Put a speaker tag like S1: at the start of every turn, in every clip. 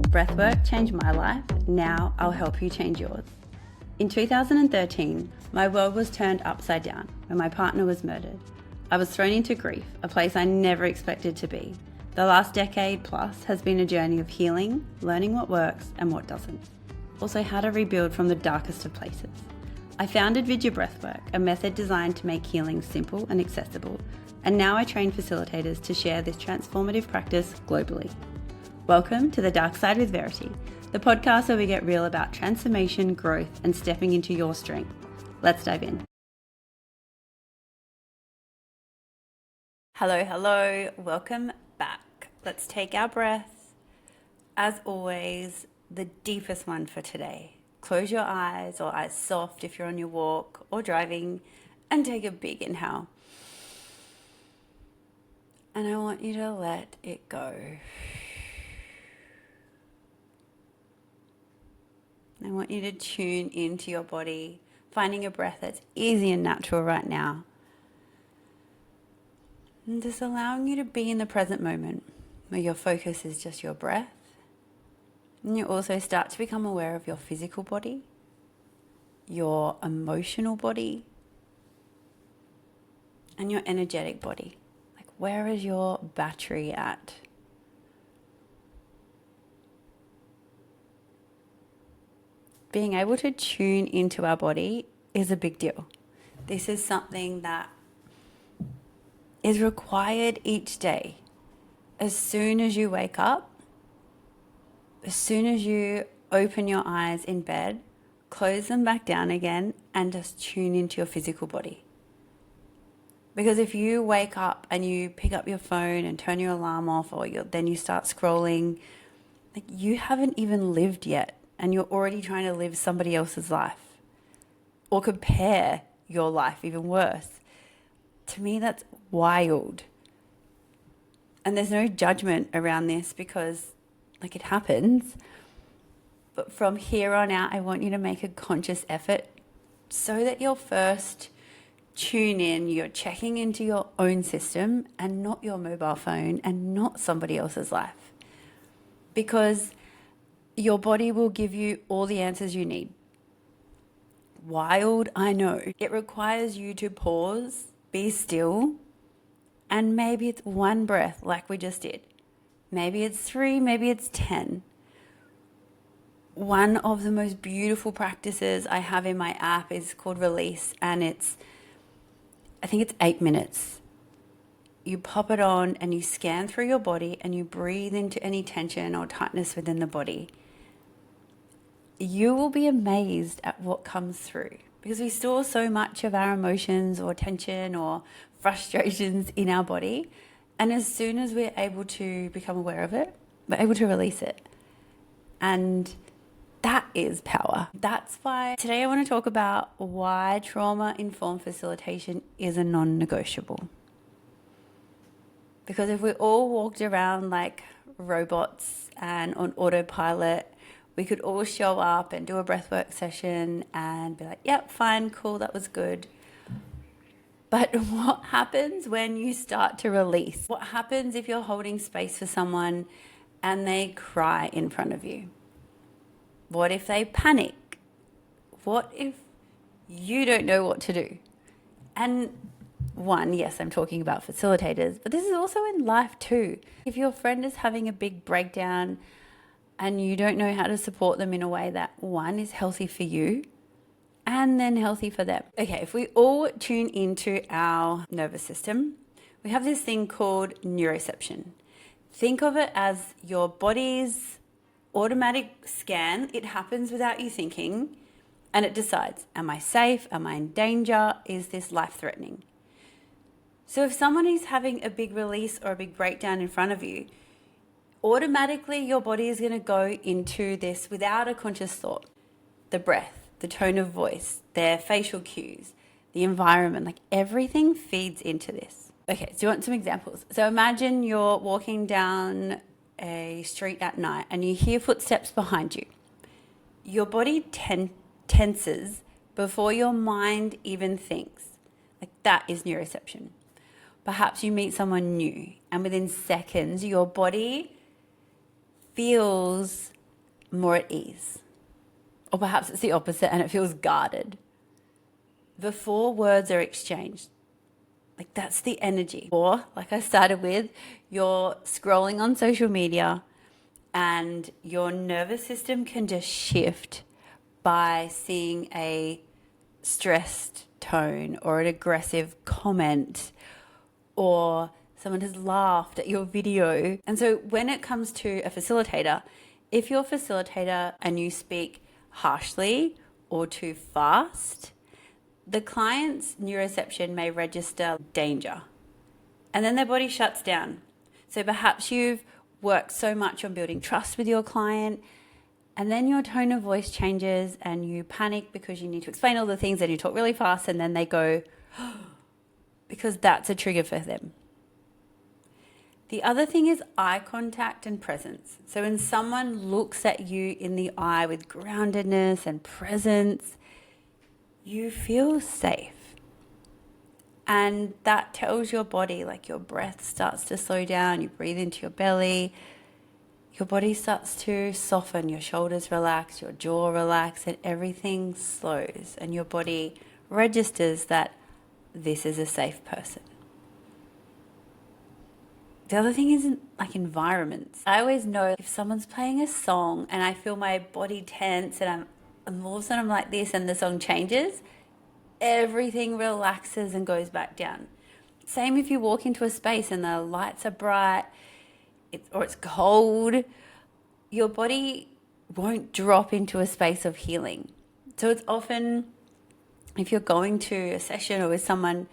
S1: Breathwork changed my life, now I'll help you change yours. In 2013, my world was turned upside down when my partner was murdered. I was thrown into grief, a place I never expected to be. The last decade plus has been a journey of healing, learning what works and what doesn't. Also how to rebuild from the darkest of places. I founded Vidya Breathwork, a method designed to make healing simple and accessible, and now I train facilitators to share this transformative practice globally. Welcome to The Dark Side with Verity, the podcast where we get real about transformation, growth, and stepping into your strength. Let's dive in. Hello, welcome back. Let's take our breath. As always, the deepest one for today. Close your eyes or eyes soft if you're on your walk or driving, and take a big inhale. And I want you to let it go. I want you to tune into your body, finding a breath that's easy and natural right now. And just allowing you to be in the present moment where your focus is just your breath. And you also start to become aware of your physical body, your emotional body, and your energetic body. Like, where is your battery at? Being able to tune into our body is a big deal. This is something that is required each day. As soon as you wake up, as soon as you open your eyes in bed, close them back down again and just tune into your physical body. Because if you wake up and you pick up your phone and turn your alarm off, or then you start scrolling, like, you haven't even lived yet. And you're already trying to live somebody else's life or compare your life, even worse. To me, that's wild. And there's no judgment around this because, like, it happens. But from here on out, I want you to make a conscious effort so that you'll first tune in, you're checking into your own system and not your mobile phone and not somebody else's life. Because your body will give you all the answers you need. Wild, I know. It requires you to pause, be still, and maybe it's one breath like we just did. Maybe it's 3, maybe it's 10. One of the most beautiful practices I have in my app is called Release, and I think it's 8 minutes. You pop it on and you scan through your body and you breathe into any tension or tightness within the body. You will be amazed at what comes through, because we store so much of our emotions or tension or frustrations in our body. And as soon as we're able to become aware of it, we're able to release it. And that is power. That's why today I want to talk about why trauma-informed facilitation is a non-negotiable. Because if we all walked around like robots and on autopilot, we could all show up and do a breathwork session and be like, yep, fine, cool, that was good. But what happens when you start to release? What happens if you're holding space for someone and they cry in front of you? What if they panic? What if you don't know what to do? And yes, I'm talking about facilitators, but this is also in life too. If your friend is having a big breakdown and you don't know how to support them in a way that, one, is healthy for you and then healthy for them. Okay, if we all tune into our nervous system, we have this thing called neuroception. Think of it as your body's automatic scan. It happens without you thinking, and it decides, am I safe? Am I in danger? Is this life-threatening? So if someone is having a big release or a big breakdown in front of you, automatically your body is going to go into this without a conscious thought. The breath, the tone of voice, their facial cues, the environment, like everything feeds into this. Okay, so you want some examples? So imagine you're walking down a street at night and you hear footsteps behind you. Your body tenses before your mind even thinks. Like, that is neuroception. Perhaps you meet someone new and within seconds your body feels more at ease. Or perhaps it's the opposite and it feels guarded. Before words are exchanged, like that's the energy. Or, like I started with, you're scrolling on social media and your nervous system can just shift by seeing a stressed tone or an aggressive comment, or someone has laughed at your video. And so when it comes to a facilitator, if you're a facilitator and you speak harshly or too fast, the client's neuroception may register danger and then their body shuts down. So perhaps you've worked so much on building trust with your client and then your tone of voice changes and you panic because you need to explain all the things and you talk really fast and then they go, because that's a trigger for them. The other thing is eye contact and presence. So when someone looks at you in the eye with groundedness and presence, you feel safe. And that tells your body, like your breath starts to slow down, you breathe into your belly, your body starts to soften, your shoulders relax, your jaw relax, and everything slows. And your body registers that this is a safe person. The other thing is like environments. I always know if someone's playing a song and I feel my body tense and all of a sudden I'm like this and the song changes, everything relaxes and goes back down. Same if you walk into a space and the lights are bright or it's cold, your body won't drop into a space of healing. So it's often, if you're going to a session or with someone,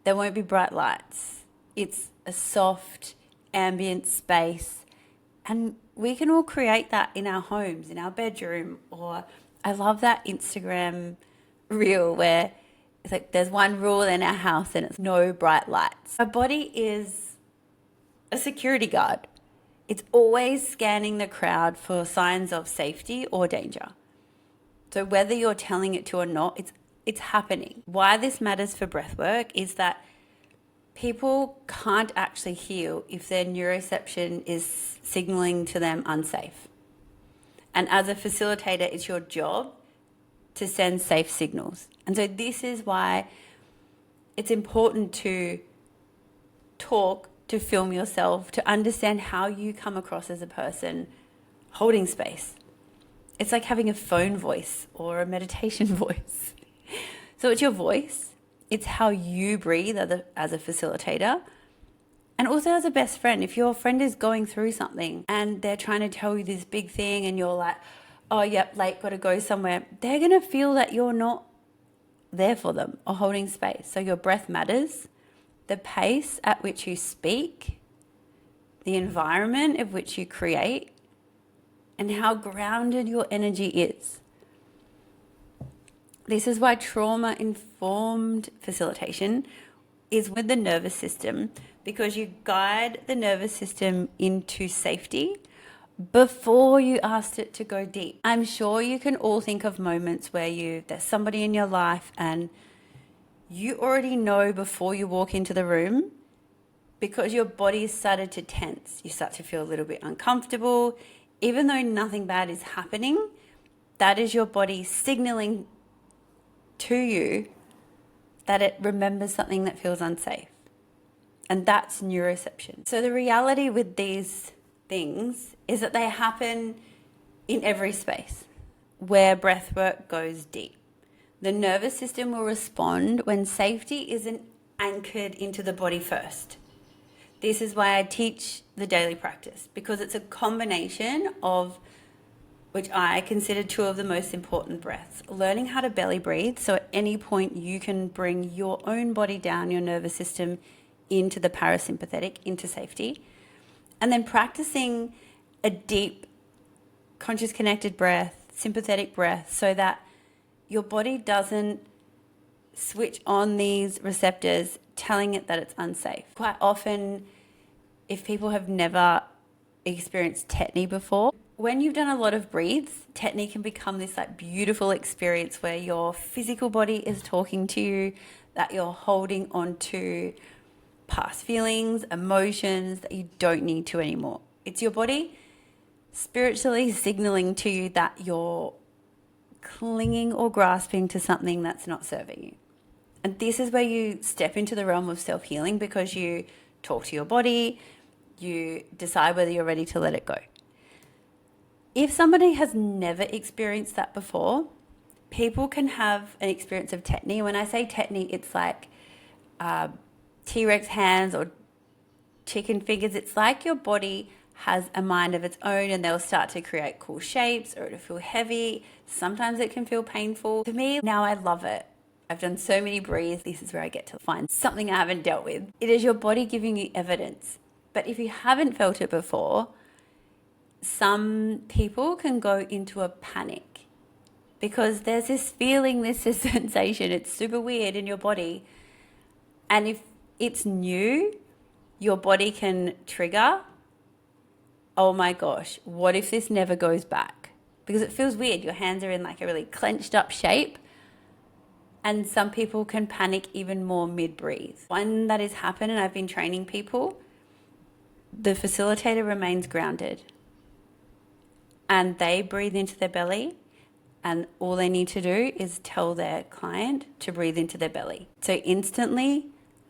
S1: there won't be bright lights. It's a soft, ambient space. And we can all create that in our homes, in our bedroom. Or I love that Instagram reel where it's like there's one rule in our house and it's no bright lights. Our body is a security guard. It's always scanning the crowd for signs of safety or danger. So whether you're telling it to or not, it's happening. Why this matters for breathwork is that people can't actually heal if their neuroception is signaling to them unsafe. And as a facilitator, it's your job to send safe signals. And so this is why it's important to talk, to film yourself, to understand how you come across as a person holding space. It's like having a phone voice or a meditation voice. So it's your voice. It's how you breathe as a facilitator. And also as a best friend, if your friend is going through something and they're trying to tell you this big thing and you're like, oh, yep, late, got to go somewhere, they're going to feel that you're not there for them or holding space. So your breath matters, the pace at which you speak, the environment of which you create, and how grounded your energy is. This is why trauma-informed facilitation is with the nervous system, because you guide the nervous system into safety before you asked it to go deep. I'm sure you can all think of moments where there's somebody in your life and you already know before you walk into the room, because your body started to tense. You start to feel a little bit uncomfortable. Even though nothing bad is happening, that is your body signaling to you that it remembers something that feels unsafe. And that's neuroception. So the reality with these things is that they happen in every space where breathwork goes deep. The nervous system will respond when safety isn't anchored into the body first. This is why I teach the daily practice, because it's a combination of, which I consider two of the most important breaths. Learning how to belly breathe, so at any point you can bring your own body down, your nervous system into the parasympathetic, into safety. And then practicing a deep, conscious connected breath, sympathetic breath, so that your body doesn't switch on these receptors, telling it that it's unsafe. Quite often, if people have never experienced tetany before, when you've done a lot of breathes, tetany can become this like beautiful experience where your physical body is talking to you, that you're holding on to past feelings, emotions that you don't need to anymore. It's your body spiritually signaling to you that you're clinging or grasping to something that's not serving you. And this is where you step into the realm of self-healing, because you talk to your body, you decide whether you're ready to let it go. If somebody has never experienced that before, people can have an experience of tetany. When I say tetany, it's like T-Rex hands or chicken fingers. It's like your body has a mind of its own, and they'll start to create cool shapes, or it'll feel heavy. Sometimes it can feel painful. To me, now I love it. I've done so many breathes. This is where I get to find something I haven't dealt with. It is your body giving you evidence. But if you haven't felt it before, some people can go into a panic because there's this feeling, this sensation. It's super weird in your body. And if it's new, your body can trigger, oh my gosh, what if this never goes back? Because it feels weird. Your hands are in like a really clenched up shape. And some people can panic even more mid-breathe. When that has happened, and I've been training people, the facilitator remains grounded. And they breathe into their belly. And all they need to do is tell their client to breathe into their belly. So instantly,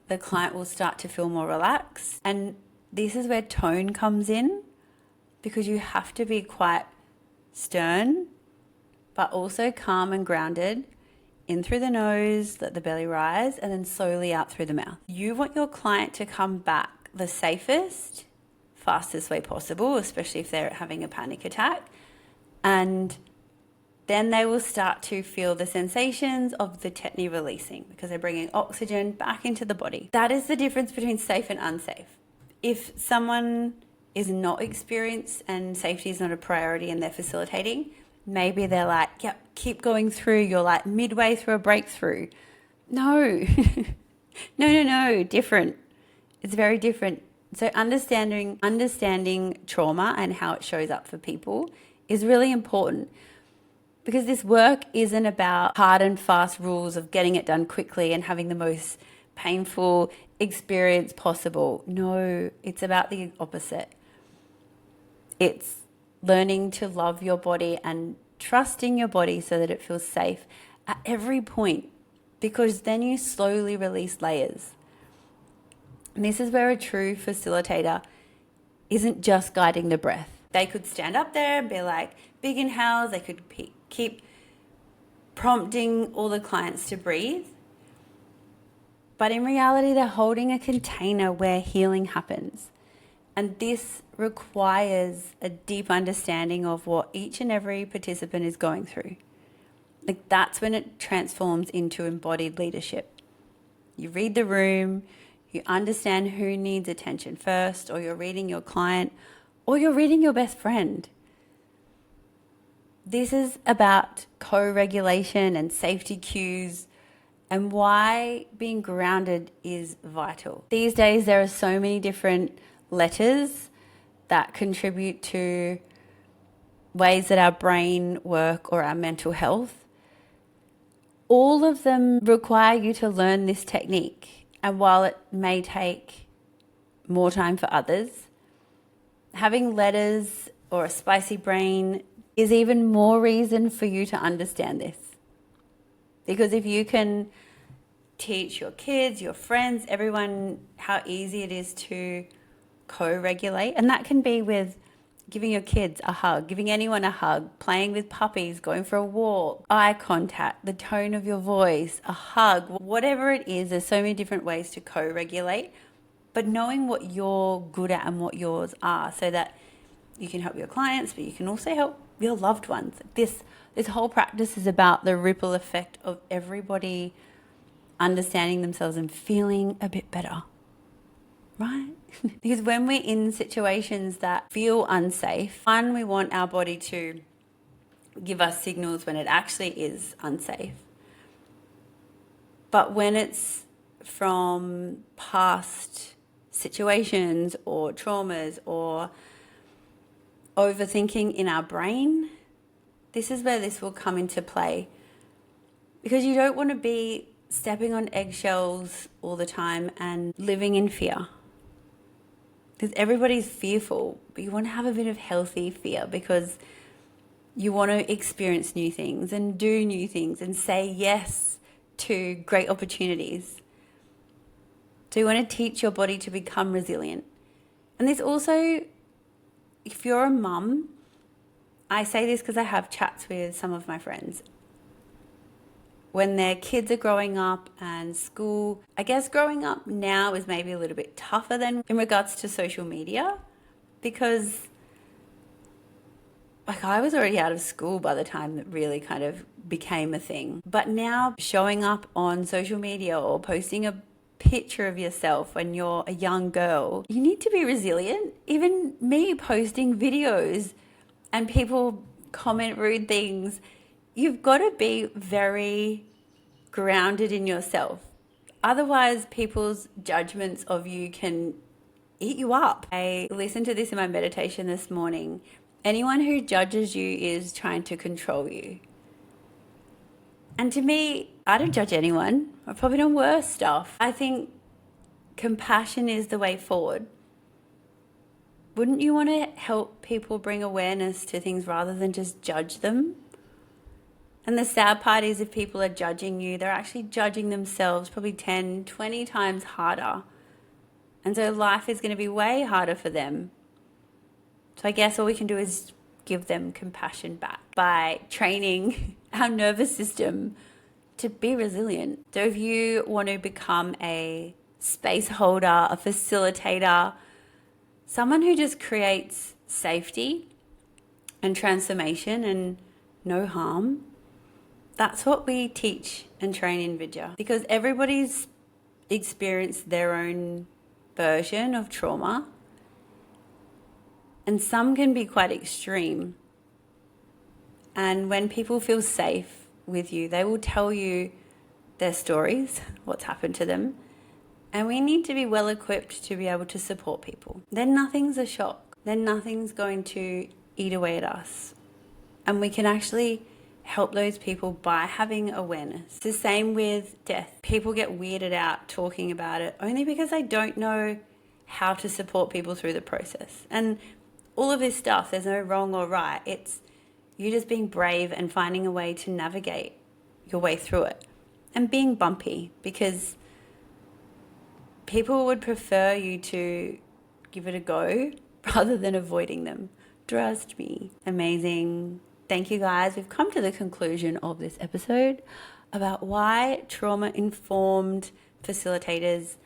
S1: the client will start to feel more relaxed. And this is where tone comes in, because you have to be quite stern, but also calm and grounded. In through the nose, let the belly rise, and then slowly out through the mouth. You want your client to come back the safest, fastest way possible, especially if they're having a panic attack. And then they will start to feel the sensations of the tetany releasing, because they're bringing oxygen back into the body. That is the difference between safe and unsafe. If someone is not experienced and safety is not a priority and they're facilitating, maybe they're like, yep, keep going through. You're like midway through a breakthrough. No, no, different. It's very different. So understanding trauma and how it shows up for people is really important, because this work isn't about hard and fast rules of getting it done quickly and having the most painful experience possible. No, it's about the opposite. It's learning to love your body and trusting your body so that it feels safe at every point, because then you slowly release layers. And this is where a true facilitator isn't just guiding the breath. They could stand up there and be like, big inhales. They could keep prompting all the clients to breathe. But in reality, they're holding a container where healing happens. And this requires a deep understanding of what each and every participant is going through. Like, that's when it transforms into embodied leadership. You read the room, you understand who needs attention first, or you're reading your client, or you're reading your best friend. This is about co-regulation and safety cues, and why being grounded is vital. These days, there are so many different letters that contribute to ways that our brain work or our mental health. All of them require you to learn this technique. And while it may take more time for others, having letters or a spicy brain is even more reason for you to understand this. Because if you can teach your kids, your friends, everyone how easy it is to co-regulate, and that can be with giving your kids a hug, giving anyone a hug, playing with puppies, going for a walk, eye contact, the tone of your voice, a hug, whatever it is. There's so many different ways to co-regulate, but knowing what you're good at and what yours are, so that you can help your clients, but you can also help your loved ones. This whole practice is about the ripple effect of everybody understanding themselves and feeling a bit better, right? Because when we're in situations that feel unsafe, one, we want our body to give us signals when it actually is unsafe. But when it's from past situations or traumas or overthinking in our brain, this is where this will come into play. Because you don't want to be stepping on eggshells all the time and living in fear. Because everybody's fearful, but you want to have a bit of healthy fear because you want to experience new things and do new things and say yes to great opportunities. So you want to teach your body to become resilient. And this also, if you're a mum, I say this because I have chats with some of my friends. When their kids are growing up and school, I guess growing up now is maybe a little bit tougher than in regards to social media, because like I was already out of school by the time that really kind of became a thing. But now showing up on social media or posting a picture of yourself when you're a young girl, you need to be resilient. Even me posting videos and people comment rude things, you've got to be very grounded in yourself. Otherwise, people's judgments of you can eat you up. I listened to this in my meditation this morning. Anyone who judges you is trying to control you. And to me, I don't judge anyone. I've probably done worse stuff. I think compassion is the way forward. Wouldn't you want to help people bring awareness to things rather than just judge them? And the sad part is if people are judging you, they're actually judging themselves probably 10, 20 times harder. And so life is going to be way harder for them. So I guess all we can do is give them compassion back by training our nervous system to be resilient. So if you want to become a space holder, a facilitator, someone who just creates safety and transformation and no harm, that's what we teach and train in Vidya, because everybody's experienced their own version of trauma, and some can be quite extreme. And when people feel safe with you, they will tell you their stories, what's happened to them, and we need to be well equipped to be able to support people. Then nothing's a shock. Then nothing's going to eat away at us. And we can actually help those people by having awareness. It's the same with death. People get weirded out talking about it only because they don't know how to support people through the process. And all of this stuff, there's no wrong or right. It's you just being brave and finding a way to navigate your way through it and being bumpy, because people would prefer you to give it a go rather than avoiding them. Trust me. Amazing. Thank you guys. We've come to the conclusion of this episode about why trauma-informed facilitators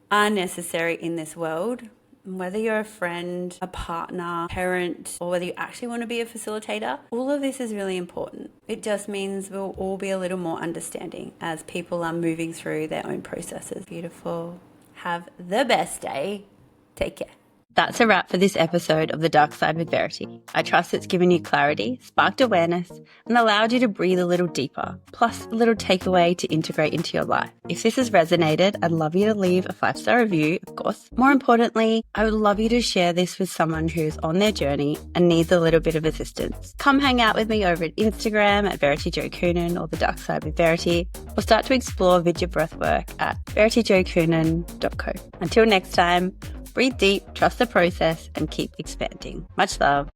S1: are necessary in this world. Whether you're a friend, a partner, parent, or whether you actually want to be a facilitator, all of this is really important. It just means we'll all be a little more understanding as people are moving through their own processes. Beautiful. Have the best day. Take care. That's a wrap for this episode of The Dark Side with Verity. I trust it's given you clarity, sparked awareness, and allowed you to breathe a little deeper, plus a little takeaway to integrate into your life. If this has resonated, I'd love you to leave a 5-star review, of course. More importantly, I would love you to share this with someone who's on their journey and needs a little bit of assistance. Come hang out with me over at Instagram at VerityJoCoonan or The Dark Side with Verity, or start to explore Vidya Breathwork at verityjocoonan.co. Until next time, breathe deep, trust the process, and keep expanding. Much love.